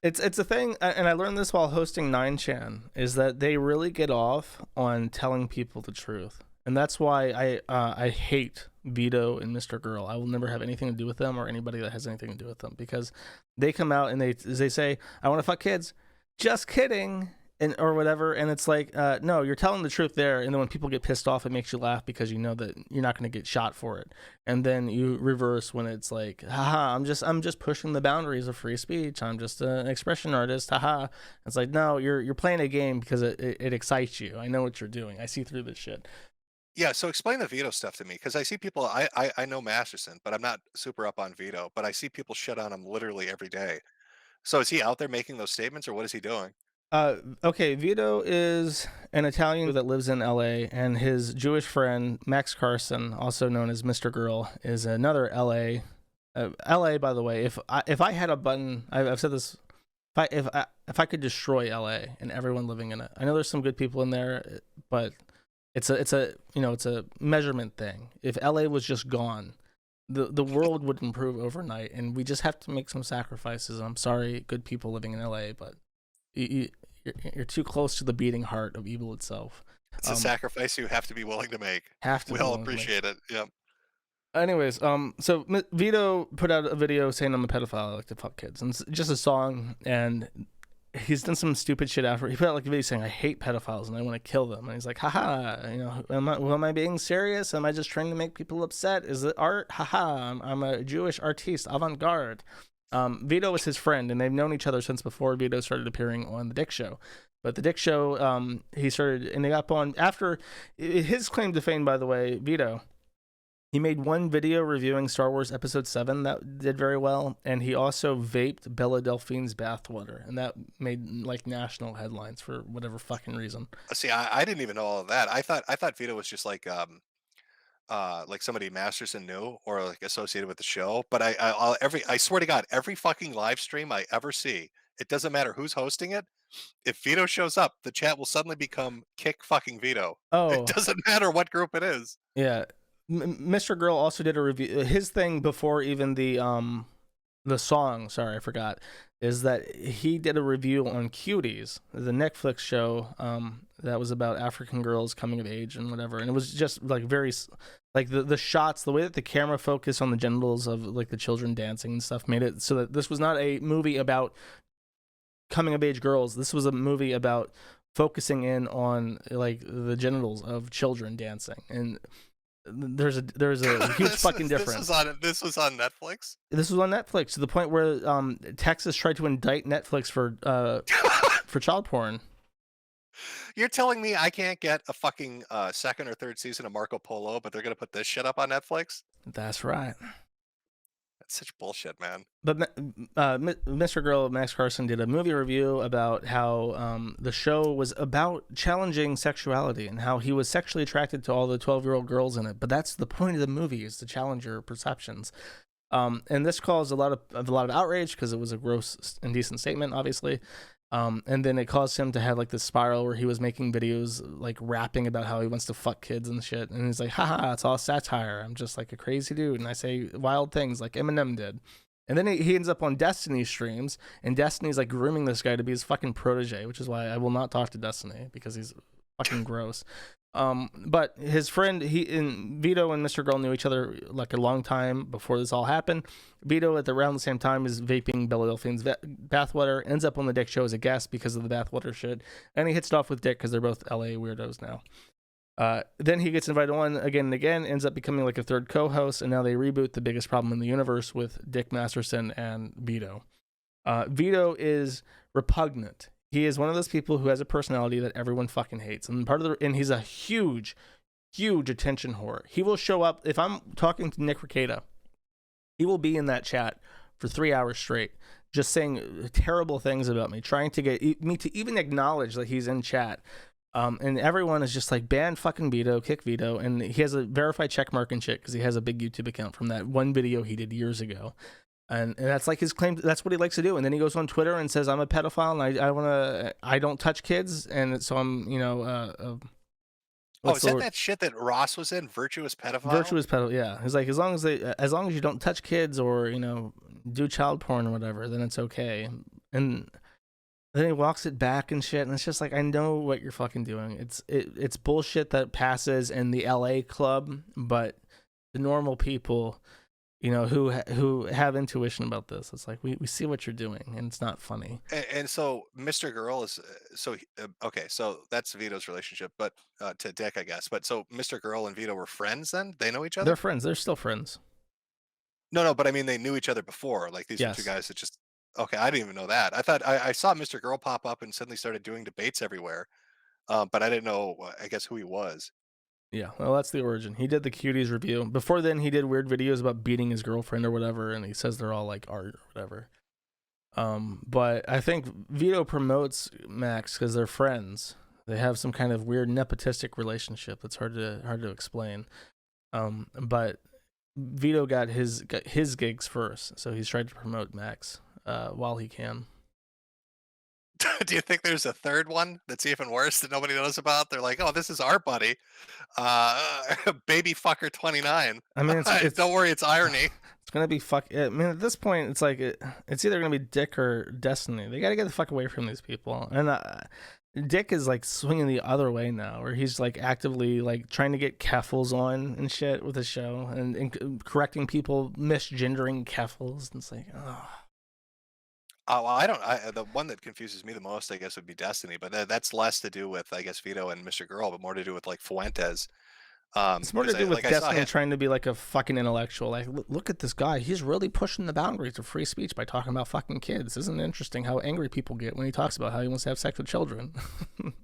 It's a thing, and I learned this while hosting 9chan, is that they really get off on telling people the truth. And that's why I hate Vito and Mr. Girl. I will never have anything to do with them or anybody that has anything to do with them, because they come out and they say, I want to fuck kids. Just kidding. And, or whatever, and it's like, no, you're telling the truth there, and then when people get pissed off, it makes you laugh because you know that you're not going to get shot for it, and then you reverse when it's like, haha, I'm just pushing the boundaries of free speech, I'm just an expression artist, haha. It's like, no, you're playing a game because it excites you. I know what you're doing. I see through this shit. Yeah, so explain the Vito stuff to me, because I see people. I know Masterson, but I'm not super up on Vito. But I see people shit on him literally every day. So is he out there making those statements, or what is he doing? Okay, Vito is an Italian that lives in LA, and his Jewish friend Max Karson, also known as Mr. Girl, is another LA. LA, by the way, if I had a button, I've said this, if I could destroy LA and everyone living in it, I know there's some good people in there, but it's a it's a measurement thing. If LA was just gone, the world would improve overnight, and we just have to make some sacrifices. I'm sorry, good people living in LA, but you're too close to the beating heart of evil itself. It's a sacrifice you have to be willing to make. Have to We be all willing to make. appreciate it. Yeah. Anyways, so Vito put out a video saying I'm a pedophile, I like to fuck kids, and it's just a song, and he's done some stupid shit after. He put out like a video saying I hate pedophiles and I want to kill them, and he's like, haha, am I being serious? Am I just trying to make people upset? Is it art? Haha, I'm a Jewish artiste, avant-garde. Vito was his friend, and they've known each other since before Vito started appearing on the Dick Show. But the Dick Show, he started, and they got on after his claim to fame. By the way, Vito, he made one video reviewing Star Wars Episode 7 that did very well, and he also vaped Bella Delphine's bathwater, and that made like national headlines for whatever fucking reason. See, I didn't even know all of that. I thought Vito was just like somebody Masterson knew or like associated with the show. But I swear to God, every fucking live stream I ever see, it doesn't matter who's hosting it. If Vito shows up, the chat will suddenly become kick fucking Vito. It Oh, doesn't matter what group it is. yeah. Mr. Girl also did a review. His thing before even the song, sorry, I forgot, is that he did a review on Cuties, the Netflix show that was about African girls coming of age and whatever. And it was just like very, like the shots, the way that the camera focused on the genitals of like the children dancing and stuff made it so that this was not a movie about coming of age girls. This was a movie about focusing in on like the genitals of children dancing. And there's a huge fucking difference. This was on Netflix. This was on Netflix to the point where Texas tried to indict Netflix for child porn. You're telling me I can't get a fucking second or third season of Marco Polo, but they're gonna put this shit up on Netflix? That's right. That's such bullshit, man. But Mr. Girl Max Karson did a movie review about how the show was about challenging sexuality and how he was sexually attracted to all the 12-year-old girls in it. But that's the point of the movie, is to challenge your perceptions. And this caused a lot of outrage because it was a gross, indecent statement, obviously. And then it caused him to have like this spiral where he was making videos like rapping about how he wants to fuck kids and shit. And he's like, haha, it's all satire. I'm just like a crazy dude, and I say wild things like Eminem did. And then he ends up on Destiny streams, and Destiny's like grooming this guy to be his fucking protege, which is why I will not talk to Destiny, because he's fucking gross. But his friend, Vito and Mr. Girl knew each other like a long time before this all happened. Vito, at around the same time, is vaping Bella Delphine's bathwater, ends up on the Dick Show as a guest because of the bathwater shit, and he hits it off with Dick because they're both LA weirdos now. Then he gets invited on again and again, ends up becoming like a third co-host, and now they reboot The Biggest Problem in the Universe with Dick Masterson and Vito. Vito is repugnant. He is one of those people who has a personality that everyone fucking hates, and and he's a huge attention whore. He will show up if I'm talking to Nick Rekieta. He will be in that chat for 3 hours straight, just saying terrible things about me, trying to get me to even acknowledge that he's in chat. And everyone is just like, ban fucking Vito, kick Vito, and he has a verified checkmark and shit because he has a big YouTube account from that one video he did years ago. And that's like his claim. That's what he likes to do. And then he goes on Twitter and says, I'm a pedophile and I don't touch kids. And so I'm, Oh, is that shit that Ross was in? Virtuous pedophile? Virtuous pedophile, yeah. He's like, as long as you don't touch kids or, do child porn or whatever, then it's okay. And then he walks it back and shit, and it's just like, I know what you're fucking doing. It's bullshit that passes in the LA club, but the normal people, who have intuition about this, it's like we see what you're doing, and it's not funny. And so Mr. Girl is okay. So that's Vito's relationship, but to Dick, I guess. But so Mr. Girl and Vito were friends then? They know each They're other? friends. They're still friends. No, no, but I mean they knew each other before. Like these were two Yes. guys that just okay. I didn't even know that. I thought I saw Mr. Girl pop up and suddenly started doing debates everywhere. But I didn't know. I guess who he was. Yeah, well, that's the origin. He did the Cuties review. Before then, he did weird videos about beating his girlfriend or whatever, and he says they're all like art or whatever. But I think Vito promotes Max because they're friends. They have some kind of weird nepotistic relationship that's hard to explain. But Vito got his gigs first, so he's tried to promote Max while he can. Do you think there's a third one that's even worse that nobody knows about? They're like, oh, this is our buddy, baby fucker 29. I mean, it's Don't worry, it's irony. It's gonna be I mean, at this point, it's like it's either gonna be Dick or Destiny. They gotta get the fuck away from these people. And Dick is like swinging the other way now, where he's like actively like trying to get Keffels on and shit with the show, and correcting people misgendering Keffels. And it's like, oh. Oh, well, I don't. The one that confuses me the most, I guess, would be Destiny, but that's less to do with, I guess, Vito and Mr. Girl, but more to do with like Fuentes. It's more to Because do with I saw Destiny him. trying to be like a fucking intellectual. Like, look at this guy. He's really pushing the boundaries of free speech by talking about fucking kids. Isn't it interesting how angry people get when he talks about how he wants to have sex with children?